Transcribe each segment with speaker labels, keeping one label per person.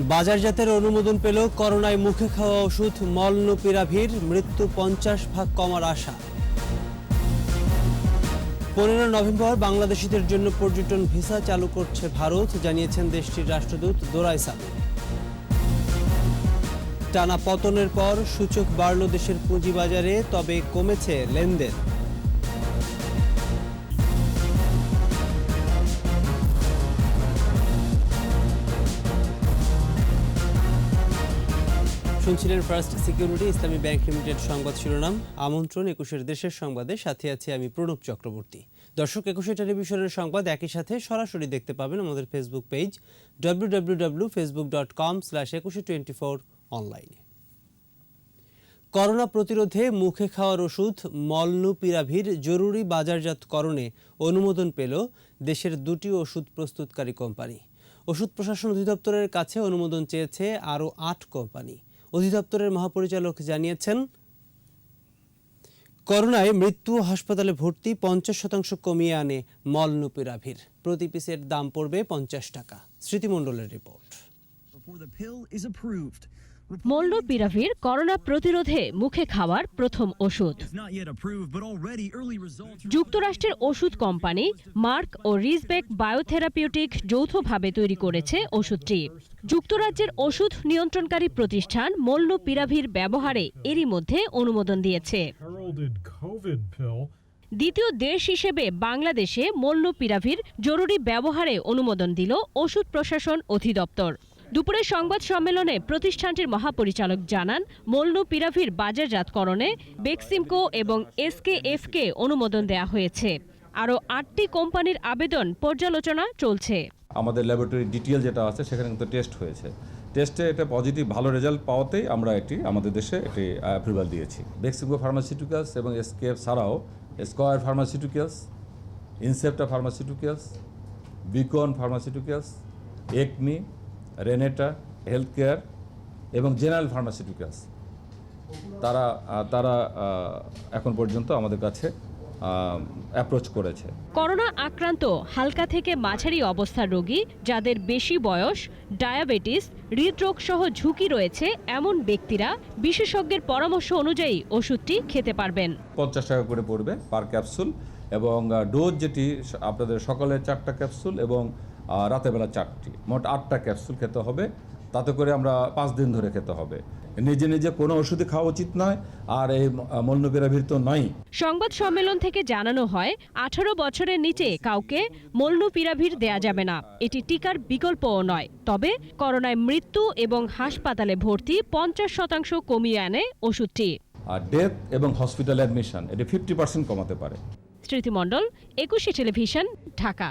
Speaker 1: বাজারজাতের অনুমোদন পেল করোনায় মুখে খাওয়া ওষুধ মলনুপিরাভির, মৃত্যু 50% কমার আশা। 15 নভেম্বর বাংলাদেশিদের জন্য পর্যটন ভিসা চালু করছে ভারত, জানিয়েছেন দেশটির রাষ্ট্রদূত দোরাই সামি। টানা পতনের পর সূচক বাড়ল দেশের পুঁজিবাজারে, তবে কমেছে লেনদেন। শুনছিলেন ফার্স্ট সিকিউরিটি ইসলামী ব্যাংক লিমিটেড সংবাদ শিরোনাম। আমন্ত্রণ 21 দেশের সংবাদে, সাথে আছে আমি প্রণব চক্রবর্তী। দর্শক, 21 টেলিভিশনের সংবাদ একই সাথে সরাসরি দেখতে পাবেন আমাদের ফেসবুক পেজ www.facebook.com/2124 অনলাইনে। করোনা প্রতিরোধে মুখে খাওয়ার ওষুধ মলনুপিরাভির জরুরি বাজারজাতকরণে অনুমোদন পেল দেশের দুটি ওষুধ প্রস্তুতকারী কোম্পানি। ওষুধ প্রশাসন অধিদপ্তরের কাছে অনুমোদন চেয়েছে আরও 8 কোম্পানি। অধিদপ্তরের মহাপরিচালক জানিয়েছেন, করোনায় মৃত্যু হাসপাতালে ভর্তি 50% কমিয়ে আনে মলনুপিরাভির। প্রতি পিসের দাম পড়বে 50 টাকা। স্মৃতিমণ্ডলের রিপোর্ট।
Speaker 2: মলনুপিরাভির করোনা প্রতিরোধে মুখে খাওয়ার প্রথম ওষুধ। যুক্তরাষ্ট্রের ওষুধ কোম্পানি মার্ক ও রিজবেক বায়োথেরাপিউটিক যৌথভাবে তৈরি করেছে ওষুধটি। যুক্তরাজ্যের ওষুধ নিয়ন্ত্রণকারী প্রতিষ্ঠান মলনুপিরাভির ব্যবহারে এরই মধ্যে অনুমোদন দিয়েছে। দ্বিতীয় দেশ হিসেবে বাংলাদেশে মলনুপিরাভির জরুরি ব্যবহারে অনুমোদন দিল ওষুধ প্রশাসন অধিদপ্তর। দুপুরে সংবাদ সম্মেলনে প্রতিষ্ঠানটির মহাপরিচালক জানান, মলনুপিরাভির বাজারজাতকরণে বেক্সিমকো এবং এসকেএফকে অনুমোদন দেয়া হয়েছে। আরও 8টি কোম্পানির আবেদন পর্যালোচনা চলছে।
Speaker 3: আমাদের ল্যাবরেটরি ডিটেইল যেটা আছে সেখানে কিন্তু টেস্ট হয়েছে। টেস্টে এটা পজিটিভ ভালো রেজাল্ট পাওয়াতেই আমরা আমাদের দেশে অ্যাপ্রুভাল দিয়েছি। বেক্সিমকো ফার্মাসিউটিক্যালস এবং এসকেএফ ছাড়াও square pharmaceuticals, Incepta pharmaceuticals, Beacon pharmaceuticals, Acme, Renata health care এবং জেনারেল ফার্মাসিউটিক্যালস তারা এখন পর্যন্ত আমাদের কাছে অ্যাপ্রোচ করেছে।
Speaker 2: করোনা আক্রান্ত হালকা থেকে মাঝারি অবস্থার রোগী, যাদের বেশি বয়স, ডায়াবেটিস, হৃদরোগ সহ ঝুঁকি রয়েছে এমন ব্যক্তিরা বিশেষজ্ঞের পরামর্শ অনুযায়ী ওষুধটি খেতে পারবেন।
Speaker 3: 50 টাকা করে পড়বে পার ক্যাপসুল, এবং ডোজ যেটি আপনাদের সকালে 4টা ক্যাপসুল এবং রাতের বেলা 4টি, মোট 8টা ক্যাপসুল খেতে হবে। তাতে করে আমরা 5 দিন ধরে খেতে হবে। নিজে নিজে কোনো ওষুধই খাওয়া উচিত নয়, আর এই মলনুপিরাভির তো নয়।
Speaker 2: সংবাদ সম্মেলন থেকে জানানো হয়, 18 বছরের নিচে কাউকে মলনুপিরাভির দেয়া যাবে না। এটি টিকার বিকল্পও নয়। তবে করোনায় মৃত্যু এবং হাসপাতালে ভর্তি 50% কমিয়ে আনে ওষুধটি।
Speaker 3: আর ডেথ এবং হসপিটাল অ্যাডমিশন এটি 50% কমাতে পারে।
Speaker 2: স্মৃতিমণ্ডল, 21 টেলিভিশন, ঢাকা।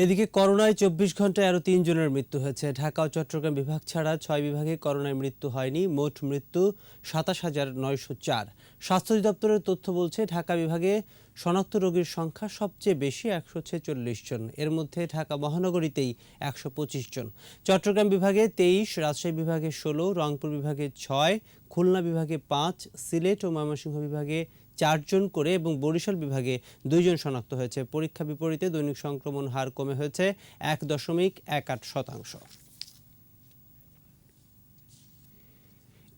Speaker 1: এদিকে করোনায় 24 ঘন্টায় আরও 3 জনের মৃত্যু হয়েছে। ঢাকা ও চট্টগ্রাম বিভাগ ছাড়া 6 বিভাগে করোনায় মৃত্যু হয়নি। মোট মৃত্যু 27,904। স্বাস্থ্য অধিদপ্তরের তথ্য বলছে, ঢাকা বিভাগে শনাক্ত রোগীর সংখ্যা সবচেয়ে বেশি, 146 জন। এর মধ্যে ঢাকা মহানগরীতেই 125 জন। চট্টগ্রাম বিভাগে 23, রাজশাহী বিভাগে 16, রংপুর বিভাগে 6, খুলনা বিভাগে 5, সিলেট ও ময়মনসিংহ বিভাগে 4 জন করে এবং বরিশাল বিভাগে 2 জন শনাক্ত হয়েছে। পরীক্ষা বিপরীতে দৈনিক সংক্রমণ হার কমে হয়েছে 1.18%।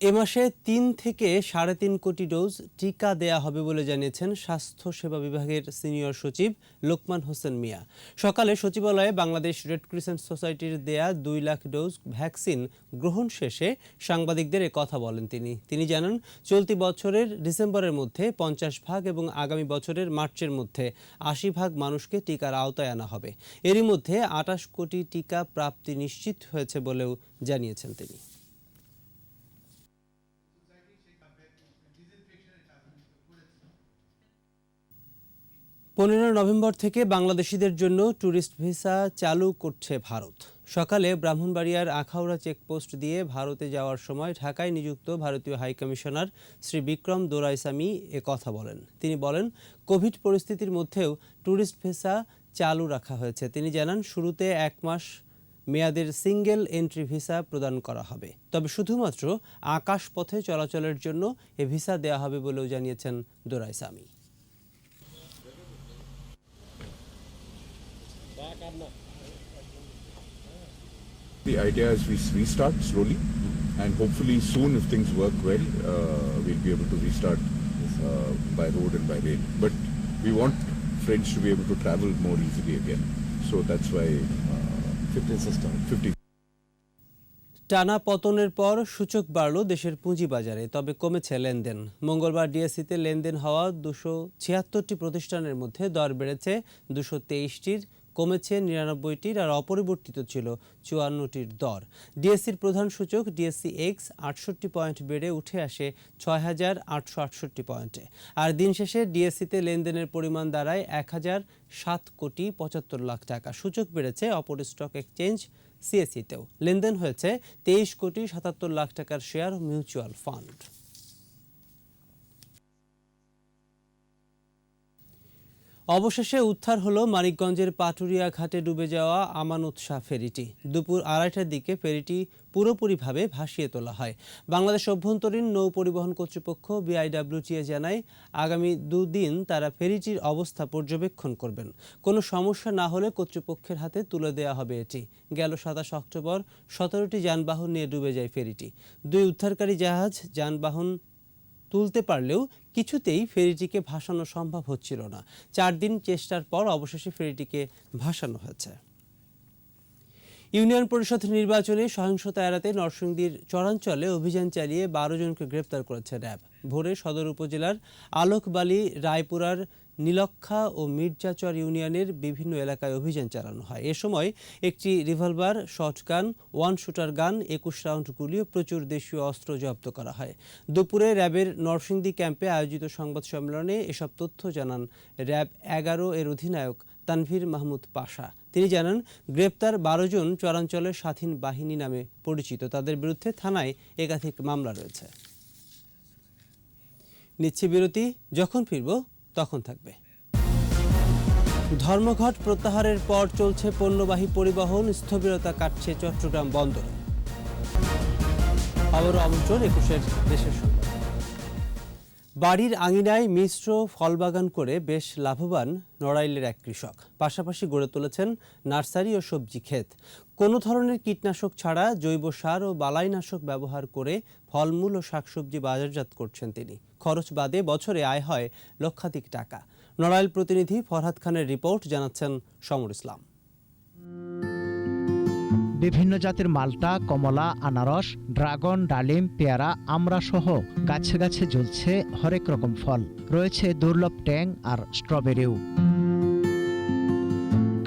Speaker 1: এ মাসে 3 থেকে 3.5 কোটি ডোজ টিকা দেয়া হবে বলে জানিয়েছেন স্বাস্থ্য সেবা বিভাগের সিনিয়র সচিব লোকমান হোসেন মিয়া। সকালে সচিবালয়ে বাংলাদেশ রেড ক্রিসেন্ট সোসাইটির দেয়া 2 লাখ ডোজ ভ্যাকসিন গ্রহণ শেষে সাংবাদিকদের কথা বলেন তিনি জানান, চলতি বছরের ডিসেম্বরের মধ্যে 50% এবং আগামী বছরের মার্চের মধ্যে 80% মানুষকে টিকার আওতায় আনা হবে। এরই মধ্যে 28 কোটি টিকা প্রাপ্তি নিশ্চিত হয়েছে বলেও জানিয়েছেন তিনি। 15 নভেম্বর থেকে বাংলাদেশিদের জন্য ট্যুরিস্ট ভিসা চালু করছে ভারত। সকালে ব্রাহ্মণবাড়িয়ার আখাউড়া চেকপোস্ট দিয়ে ভারতে যাওয়ার সময় ঢাকায় নিযুক্ত ভারতীয় হাইকমিশনার শ্রী বিক্রম দোরাইসামি কথা বলেন। তিনি বলেন, কোভিড পরিস্থিতির মধ্যেও ট্যুরিস্ট ভিসা চালু রাখা হয়েছে। তিনি জানান, শুরুতে 1 মাস মেয়াদের সিঙ্গেল এন্ট্রি ভিসা প্রদান করা হবে, তবে শুধুমাত্র আকাশপথে চলাচলের জন্য এ ভিসা দেওয়া হবে বলেও জানিয়েছেন দোরাইসামি।
Speaker 4: The idea is we restart slowly, and hopefully soon, if things work well, we'll be able to restart by road and by rail. But we want French to be able to travel more easily again. So that's why 15 system. 50.
Speaker 1: টানা পতনের পর সূচক বাড়ল দেশের পুঁজিবাজারে, তবে কমেছে লেনদেন। মঙ্গলবার ডিএসইতে লেনদেন হওয়া 276টি প্রতিষ্ঠানের মধ্যে দর বেড়েছে 223টির, কমেছে 99টির, আর অপরিবর্তিত ছিল 54টির দর। ডিএসইর প্রধান সূচক ডিএসই এক্স 68 পয়েন্ট বেড়ে উঠে আসে 6,868 পয়েন্টে। আর দিন শেষে ডিএসইতে লেনদেনের পরিমাণ দাঁড়ায় 1,007 কোটি 75 লাখ টাকা। সূচক বেড়েছে অপর স্টক এক্সচেঞ্জ সিএসইতেও। লেনদেন হয়েছে 23 কোটি 77 লাখ টাকার শেয়ার মিউচুয়াল ফান্ড। অবশেষে উদ্ধার হলো মানিকগঞ্জের পাটুরিয়া ঘাটে ডুবে যাওয়া আমানত শাহ ফেরিটি। দুপুর 2:30টার দিকে ফেরিটি পুরোপুরিভাবে ভাসিয়ে তোলা হয়। বাংলাদেশ অভ্যন্তরীণ নৌ পরিবহন কর্তৃপক্ষ বিআইডব্লিউটিএ জানায়, আগামী 2 দিন তারা ফেরিটির অবস্থা পর্যবেক্ষণ করবেন। কোনো সমস্যা না হলে কর্তৃপক্ষের হাতে তুলে দেওয়া হবে এটি। গেল 27 অক্টোবর 17টি যানবাহন নিয়ে ডুবে যায় ফেরিটি। 2 উদ্ধারকারী জাহাজ যানবাহন তুলতে পারলেও কিছুতেই ফেরিটিকে ভাসানো সম্ভব হচ্ছিল না। 4 দিন চেষ্টার পর অবশেষে ফেরিটিকে ভাসানো হয়েছে। ইউনিয়ন পরিষদ নির্বাচনে সহিংসতা এড়াতে নরসিংদীর চরাঞ্চলে অভিযান চালিয়ে 12 জনকে গ্রেপ্তার করেছে র্যাব। ভোরে সদর উপজেলার আলোকবালী, রায়পুরার নীলক্ষা ও মির্জাচর ইউনিয়নের বিভিন্ন এলাকায় অভিযান চালানো হয়। এ সময় একটি revolver, shotgun, 1 shooter gun, 21 round গুলি ও প্রচুর দেশীয় অস্ত্র জব্দ করা হয়। দুপুরে র্যাবের নরসিংদী ক্যাম্পে আয়োজিত সংবাদ সম্মেলনে এসব তথ্য জানান র্যাব 11 এর অধিনায়ক তানভীর মাহমুদ পাশা। তিনি জানান, গ্রেপ্তার 12 জন চরাঞ্চলের স্বাধীন বাহিনী নামে পরিচিত। তাদের বিরুদ্ধে থানায় একাধিক মামলা রয়েছে। নিচ্ছি বিরতি, যখন ফিরব তখন থাকবে। ধর্মঘট প্রত্যাহারের পর চলছে পণ্যবাহী পরিবহন, স্থবিরতা কাটছে চট্টগ্রাম বন্দরে। আবারও আমন্ত্রণ 21-এর দেশের সংবাদ। বাড়ির আঙিনায় মিশ্র ফলবাগান করে বেশ লাভবান নড়াইলের এক কৃষক। পাশাপাশি গড়ে তুলেছেন নার্সারি ও সবজি ক্ষেত। কোনো ধরনের কীটনাশক ছাড়া জৈব সার ও বালাইনাশক ব্যবহার করে ফলমূল ও শাকসবজি বাজারজাত করছেন তিনি। খরচ বাদে বছরে আয় হয় লক্ষাধিক টাকা। নড়াইল প্রতিনিধি ফরহাদ খানের রিপোর্ট, জানাচ্ছেন সমর ইসলাম।
Speaker 5: বিভিন্ন জাতের মাল্টা, কমলা, আনারস, ড্রাগন, ডালিম, পেয়ারা, আমড়া সহ গাছে গাছে ঝুলছে হরেক রকম ফল। রয়েছে দুর্লভ ট্যাং আর স্ট্রবেরিও।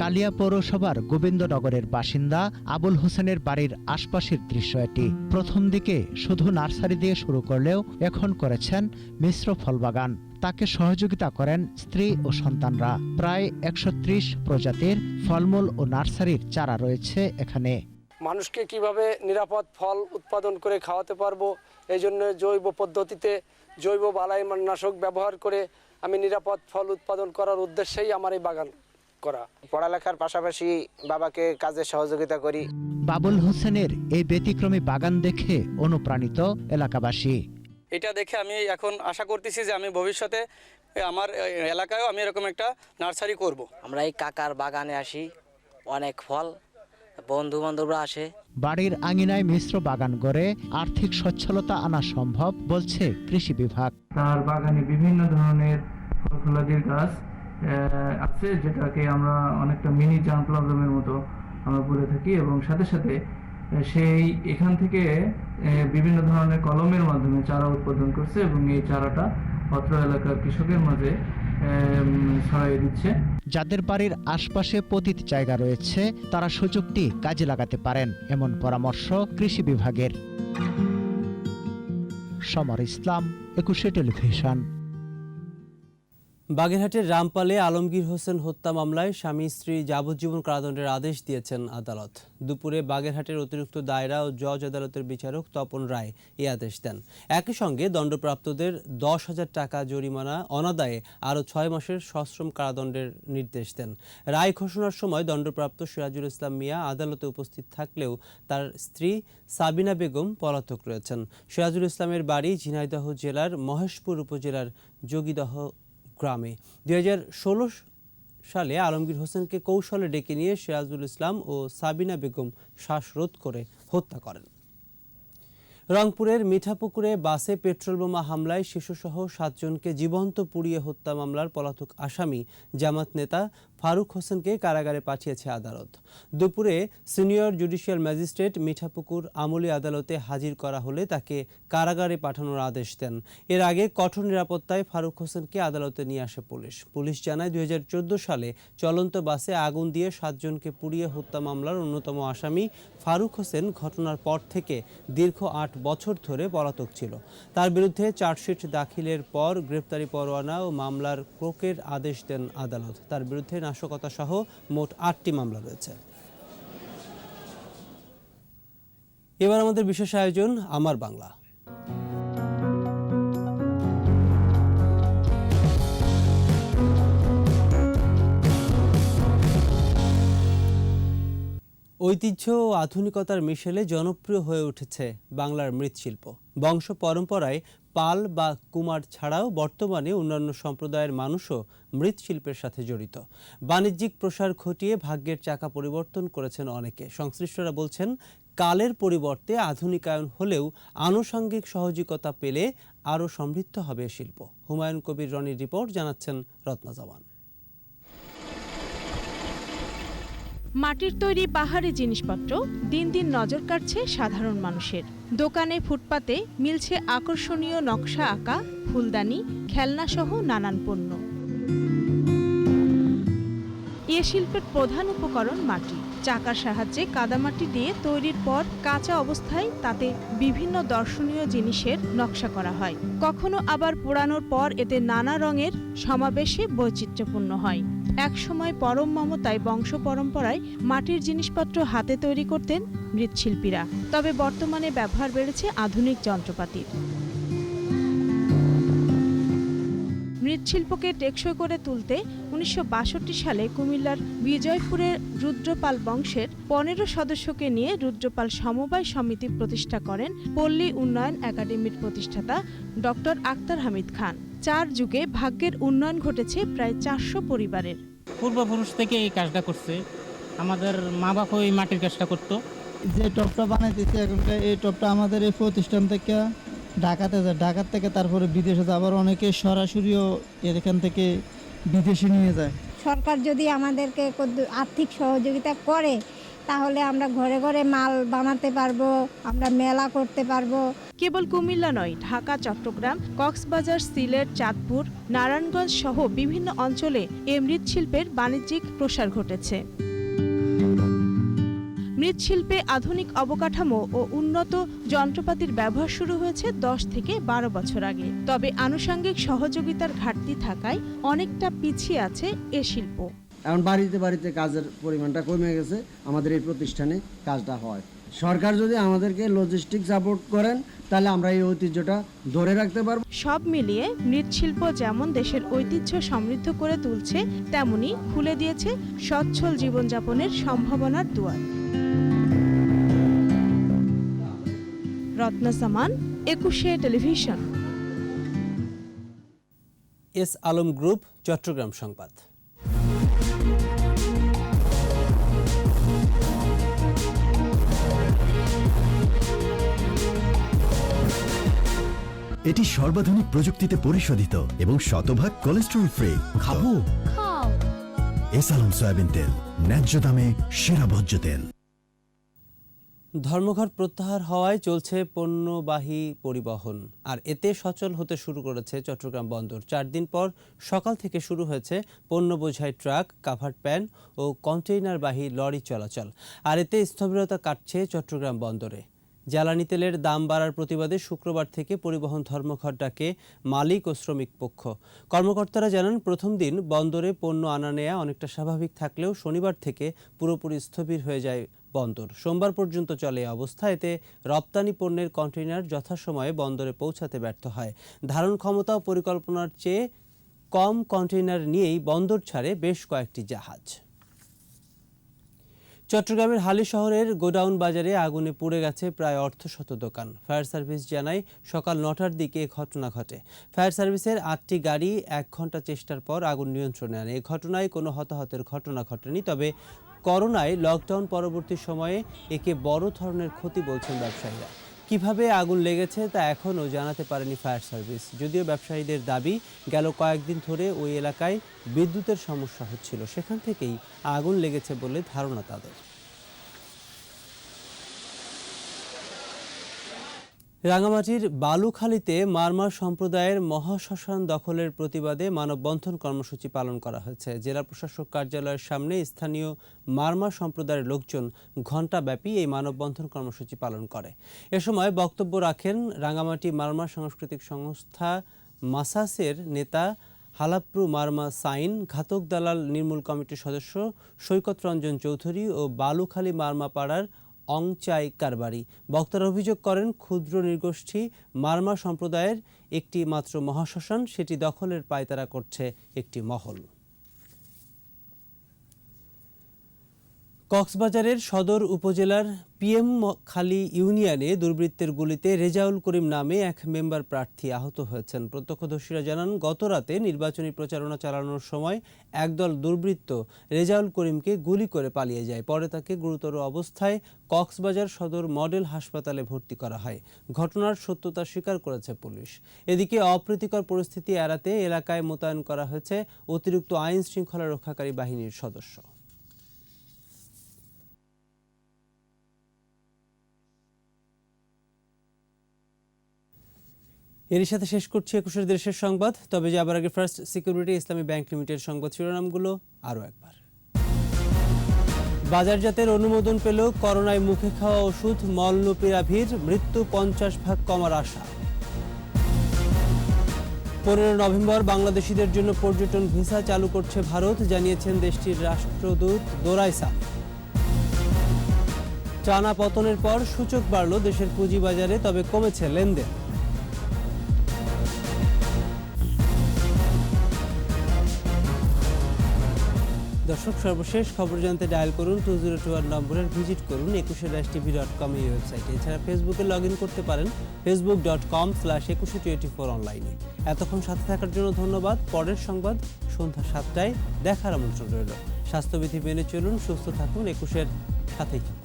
Speaker 5: কালিয়া পৌরসভার গোবিন্দনগরের বাসিন্দা আবুল হোসেনের বাড়ির আশপাশের দৃশ্য এটি। প্রথম দিকে শুধু নার্সারি দিয়ে শুরু করলেও এখন করেছেন মিশ্র ফলবাগান। তাকে সহযোগিতা করেন স্ত্রী ও সন্তানরা। প্রায় 130 প্রজাতির ফলমূল ও নার্সারির চারা রয়েছে এখানে।
Speaker 6: মানুষকে কিভাবে নিরাপদ ফল উৎপাদন করে খাওয়াতে পারবো, এই জন্য জৈব পদ্ধতিতে জৈব বালাইনাশক ব্যবহার করে আমি নিরাপদ ফল উৎপাদন করার উদ্দেশ্যেই আমার এই বাগান করা।
Speaker 7: পড়ালেখার পাশাপাশি বাবাকে কাজে সহযোগিতা করি।
Speaker 5: বাবুল হোসেনের এই ব্যতিক্রমী বাগান দেখে অনুপ্রাণিত এলাকাবাসী।
Speaker 6: এটা দেখে আমি এখন আশা করতেছি যে আমি ভবিষ্যতে আমার এলাকায়ও আমি এরকম একটা নার্সারি করব।
Speaker 7: আমরা এই কাকার বাগানে আসি, অনেক ফল, বন্ধু বান্ধবরা আসে।
Speaker 5: বাড়ির আঙিনায় মিশ্র বাগান গড়ে আর্থিক সচ্ছলতা আনা সম্ভব বলছে কৃষি বিভাগ।
Speaker 8: তার বাগানে বিভিন্ন ধরনের ফলফলাদির গাছ আছে, যেটাকে আমরা অনেকটা মিনি জামপ্লাজমের মতো আমরা বলে থাকি, এবং সাথে সাথে সেই এখান থেকে বিভিন্ন ধরনের কলমের মাধ্যমে চারা উৎপাদন করছে এবং এই চারাটা অত্র এলাকার কৃষকের মাঝে ছড়িয়ে দিচ্ছে।
Speaker 5: যাদের বাড়ির আশপাশে পতিত জায়গা রয়েছে তারা সুযোগটি কাজে লাগাতে পারেন, এমন পরামর্শ কৃষি বিভাগের। সমর ইসলাম, 21 টেলিভিশন।
Speaker 1: বাগেরহাটের রামপালে আলমগীর হোসেন হত্যা মামলায় স্বামী স্ত্রী যাবজ্জীবন কারাদণ্ডের আদেশ দিয়েছেন আদালত। দুপুরে বাগেরহাটের অতিরিক্ত দায়রা ও জজ আদালতের বিচারক তপন রায় এই আদেশ দেন। একই সঙ্গে দণ্ডপ্রাপ্তদের 10,000 টাকা জরিমানা, অনাদায়ে আরও 6 মাসের সশ্রম কারাদণ্ডের নির্দেশ দেন। রায় ঘোষণার সময় দণ্ডপ্রাপ্ত সিরাজুল ইসলাম মিয়া আদালতে উপস্থিত থাকলেও তার স্ত্রী সাবিনা বেগম পলাতক রয়েছেন। সিরাজুল ইসলামের বাড়ি ঝিনাইদহ জেলার মহেশপুর উপজেলার যোগীদহ গ্রামে। 2016 সালে আলমগীর হোসেনকে কৌশলে ডেকে নিয়ে সিরাজুল ইসলাম ও সাবিনা বেগম শ্বাসরোধ করে হত্যা করেন। রংপুরের মিঠাপুকুরে বাসে পেট্রোল বোমা হামলায় শিশুসহ 7 জনকে জীবন্ত পুড়িয়ে হত্যা মামলার পলাতক আসামি জামাত নেতা ফারুক হোসেনকে কারাগারে পাঠিয়েছে আদালত। দুপুরে সিনিয়র জুডিশিয়াল ম্যাজিস্ট্রেট মিঠাপুকুর আমলি আদালতে হাজির করা হলে তাকে কারাগারে পাঠানোর আদেশ দেন। এর আগে কঠোর নিরাপত্তায় ফারুক হোসেনকে আদালতে নিয়ে আসে পুলিশ। পুলিশ জানায় 2014 সালে চলন্ত বাসে আগুন দিয়ে 7 জনকে পুড়িয়ে হত্যা মামলার অন্যতম আসামি ফারুক হোসেন ঘটনার পর থেকে দীর্ঘ 8 বছর ধরে পলাতক ছিল। তার বিরুদ্ধে চার্জশিট দাখিলের পর গ্রেপ্তারি পরোয়ানা ও মামলার ক্রোকের আদেশ দেন আদালত। তার বিরুদ্ধে নাশকতা সহ মোট 8টি মামলা রয়েছে। এবার আমাদের বিশেষ আয়োজন আমার বাংলা। ঐতিহ্য ও আধুনিকতার মিশেলে জনপ্রিয় হয়ে উঠেছে বাংলার মৃৎশিল্প। বংশ পরম্পরায় পাল বা কুমার ছাড়াও বর্তমানে অন্যান্য সম্প্রদায়ের মানুষও মৃৎশিল্পের সাথে জড়িত। বাণিজ্যিক প্রসার ঘটিয়ে ভাগ্যের চাকা পরিবর্তন করেছেন অনেকে। সংশ্লিষ্টরা বলছেন, কালের পরিবর্তে আধুনিকায়ন হলেও আনুষঙ্গিক সহযোগিতা পেলে আরও সমৃদ্ধ হবে শিল্প। হুমায়ুন কবির রনির রিপোর্ট, জানাচ্ছেন রত্না জামান।
Speaker 9: মাটির তৈরি পাহাড়ি জিনিসপত্র দিন দিন নজর কাটছে সাধারণ মানুষের। দোকানে ফুটপাতে মিলছে আকর্ষণীয় নকশা আঁকা ফুলদানি, খেলনা সহ নানান পণ্য। এ শিল্পের প্রধান উপকরণ মাটি। চাকার সাহায্যে কাদামাটি দিয়ে তৈরির পর কাঁচা অবস্থায় তাতে বিভিন্ন দর্শনীয় জিনিসের নকশা করা হয়। কখনো আবার পোড়ানোর পর এতে নানা রঙের সমাবেশে বৈচিত্র্যপূর্ণ হয়। একসময় পরম মমতায় বংশ পরম্পরায় মাটির জিনিসপত্র হাতে তৈরি করতেন মৃৎশিল্পীরা। তবে বর্তমানে ব্যবহার বেড়েছে আধুনিক যন্ত্রপাতির। মৃৎশিল্পকে টেকসই করে তুলতে 1962 সালে কুমিল্লার বিজয়পুরের রুদ্রপাল বংশের 15 সদস্যকে নিয়ে রুদ্রপাল সমবায় সমিতি প্রতিষ্ঠা করেন পল্লী উন্নয়ন একাডেমির প্রতিষ্ঠাতা ডক্টর আক্তার হামিদ খান। 4 যুগে ভাগ্যের উন্নয়ন ঘটেছে প্রায় 400 পরিবারের।
Speaker 10: পূর্বপুরুষ থেকে এই কাজটা করছে, আমাদের মা বাবা ওই মাটির কাজটা করতো।
Speaker 11: যে টপটা বানাইতেছে এখনকার, এই টপটা আমাদের এই প্রতিষ্ঠান থেকে ঢাকাতে যায়, ঢাকার থেকে তারপরে বিদেশে যায়, আবার অনেকে সরাসরিও এখান থেকে বিদেশে নিয়ে যায়।
Speaker 12: সরকার যদি আমাদেরকে আর্থিক সহযোগিতা করে তাহলে আমরা ঘরে ঘরে মাল বানাতে পারবো, আমরা মেলা করতে পারবো।
Speaker 9: কেবল কুমিল্লা নয়, ঢাকা, চট্টগ্রাম, কক্সবাজার, সিলেট, চাঁদপুর, নারায়ণগঞ্জ সহ বিভিন্ন অঞ্চলে এ মৃৎশিল্পের বাণিজ্যিক প্রসার ঘটেছে। মৃৎশিল্পে আধুনিক অবকাঠামো ও উন্নত যন্ত্রপাতির ব্যবহার শুরু হয়েছে 10 থেকে 12 বছর আগে। তবে আনুষঙ্গিক সহযোগিতার ঘাটতি থাকায় অনেকটা পিছিয়ে আছে এ শিল্প।
Speaker 13: এখন বাড়িতে বাড়িতে কাজের পরিমাণটা কমে গেছে, আমাদের এই প্রতিষ্ঠানে কাজটা হয়। সরকার যদি আমাদেরকে লজিস্টিক সাপোর্ট করেন তাহলে আমরা এই ঐতিহ্যটা ধরে রাখতে পারব।
Speaker 9: সব মিলিয়ে মৃৎশিল্প যেমন দেশের ঐতিহ্য সমৃদ্ধ করে তুলছে, তেমনি খুলে দিয়েছে সচ্ছল জীবনযাপনের সম্ভাবনার দুয়ার। রত্না সামান, 21শে television.
Speaker 1: S Alam group, Chittagong সংবাদ।
Speaker 14: এটি সর্বাধুনিক প্রযুক্তিতে পরিশোধিত এবং শতভাগ কোলেস্টেরল ফ্রি। খাবো, এস আলম সয়াবিন তেল, ন্যায্য দামে সেরা ভোজ্য তেল।
Speaker 1: ধর্মঘট প্রত্যাহার হওয়ায় চলছে পণ্যবাহী পরিবহন, আর এতে সচল হতে শুরু করেছে চট্টগ্রাম বন্দর। 4 দিন পর সকাল থেকে শুরু হয়েছে পণ্য বোঝাই ট্রাক, কাভার্ড ভ্যান ও কন্টেইনারবাহী লরি চলাচল, আর এতে স্থবিরতা কাটছে চট্টগ্রাম বন্দরে। জ্বালানি তেলের দাম বাড়ার প্রতিবাদে শুক্রবার থেকে পরিবহন ধর্মঘট ডাকে মালিক ও শ্রমিক পক্ষ। কর্মকর্তারা জানান, প্রথম দিন বন্দরে পণ্য আনা নেয়া অনেকটা স্বাভাবিক থাকলেও শনিবার থেকে পুরোপুরি স্থবির হয়ে যায় বন্দর। সোমবার পর্যন্ত চলে অবস্থা। এতে রপ্তানি পণ্যের কন্টেইনার যথাসময়ে বন্দরে পৌঁছাতে ব্যর্থ হয়। ধারণ ক্ষমতা ও পরিকল্পনার চেয়ে কম কন্টেইনার নিয়েই বন্দর ছাড়ে বেশ কয়েকটি জাহাজ। চট্টগ্রামের হালি শহরের গোডাউন বাজারে আগুনে পুড়ে গেছে প্রায় অর্ধশত দোকান। ফায়ার সার্ভিস জানায় সকাল ৯টার দিকে এ ঘটনা ঘটে। ফায়ার সার্ভিসের ৮টি গাড়ি ১ ঘন্টা চেষ্টার পর আগুন নিয়ন্ত্রণে আনে। এ ঘটনায় কোনো হতাহতের ঘটনা ঘটেনি। তবে করোনায় লকডাউন পরবর্তী সময়ে একে বড় ধরনের ক্ষতি বলছেন ব্যবসায়ীরা। কিভাবে আগুন লেগেছে তা এখনও জানাতে পারেনি ফায়ার সার্ভিস। যদিও ব্যবসায়ীদের দাবি, গেল কয়েকদিন ধরে ওই এলাকায় বিদ্যুতের সমস্যা হচ্ছিল, সেখান থেকেই আগুন লেগেছে বলে ধারণা তাদের। রাঙামাটির বালুখালীতে মারমা সম্প্রদায়ের মহাশ্মশান দখলের প্রতিবাদে মানববন্ধন কর্মসূচি পালন করা হয়েছে। জেলা প্রশাসক কার্যালয়ের সামনে স্থানীয় মারমা সম্প্রদায়ের লোকজন ঘণ্টাব্যাপী এই মানববন্ধন কর্মসূচি পালন করে। এ সময় বক্তব্য রাখেন রাঙামাটি মারমা সাংস্কৃতিক সংস্থা মাসাসের নেতা হালাপ্রু মারমা সাইন, ঘাতক দালাল নির্মূল কমিটির সদস্য সৈকত রঞ্জন চৌধুরী ও বালুখালী মারমা পাড়ার অংচাই কারবারি। বক্তারা অভিযোগ করেন, ক্ষুদ্র নৃগোষ্ঠী মারমা সম্প্রদায়ের একটি মাত্র মহাশ্মশান, সেটি দখলের পায়তারা করছে একটি মহল। কক্সবাজারের সদর উপজেলার পিএম খালী ইউনিয়নে দুর্বৃত্তের গুলিতে রেজাউল করিম নামে এক মেম্বার প্রার্থী আহত হয়েছেন। প্রত্যক্ষদর্শীরা জানান, গতরাতে নির্বাচনী প্রচারণা চালানোর সময় একদল দুর্বৃত্ত রেজাউল করিমকে গুলি করে পালিয়ে যায়। পরে তাকে গুরুতর অবস্থায় কক্সবাজার সদর মডেল হাসপাতালে ভর্তি করা হয়। ঘটনার সত্যতা স্বীকার করেছে পুলিশ। এদিকে অপ্রীতিকর পরিস্থিতি এড়াতে এলাকায় মোতায়েন করা হয়েছে অতিরিক্ত আইন শৃঙ্খলা রক্ষাকারী বাহিনীর সদস্য। এরই সাথে শেষ করছি ২১ দেশের সংবাদ। তবে যাবার আগে ফার্স্ট সিকিউরিটি ইসলামী ব্যাংক লিমিটেড সংবাদ শিরোনামগুলো আরও একবার। বাজারজাতের অনুমোদন পেল করোনায় মুখে খাওয়া ওষুধ মলনুপিরাভির, মৃত্যু ৫০% কমার আশা। ১৫ নভেম্বর বাংলাদেশিদের জন্য পর্যটন ভিসা চালু করছে ভারত, জানিয়েছেন দেশটির রাষ্ট্রদূত দোরাইসান। টানা পতনের পর সূচক বাড়ল দেশের পুঁজিবাজারে, তবে কমেছে লেনদেন। দর্শক, সর্বশেষ খবর জানতে ডায়াল করুন 2021 নম্বরের, ভিজিট করুন 21-tv.com এই ওয়েবসাইটে। এছাড়া ফেসবুকে লগ ইন করতে পারেন facebook.com/2124 অনলাইনে। এতক্ষণ সাথে থাকার জন্য ধন্যবাদ। পরের সংবাদ সন্ধ্যা 7টায় দেখার আমন্ত্রণ রইল। স্বাস্থ্যবিধি মেনে চলুন, সুস্থ থাকুন, 21-এর সাথেই থাকুন।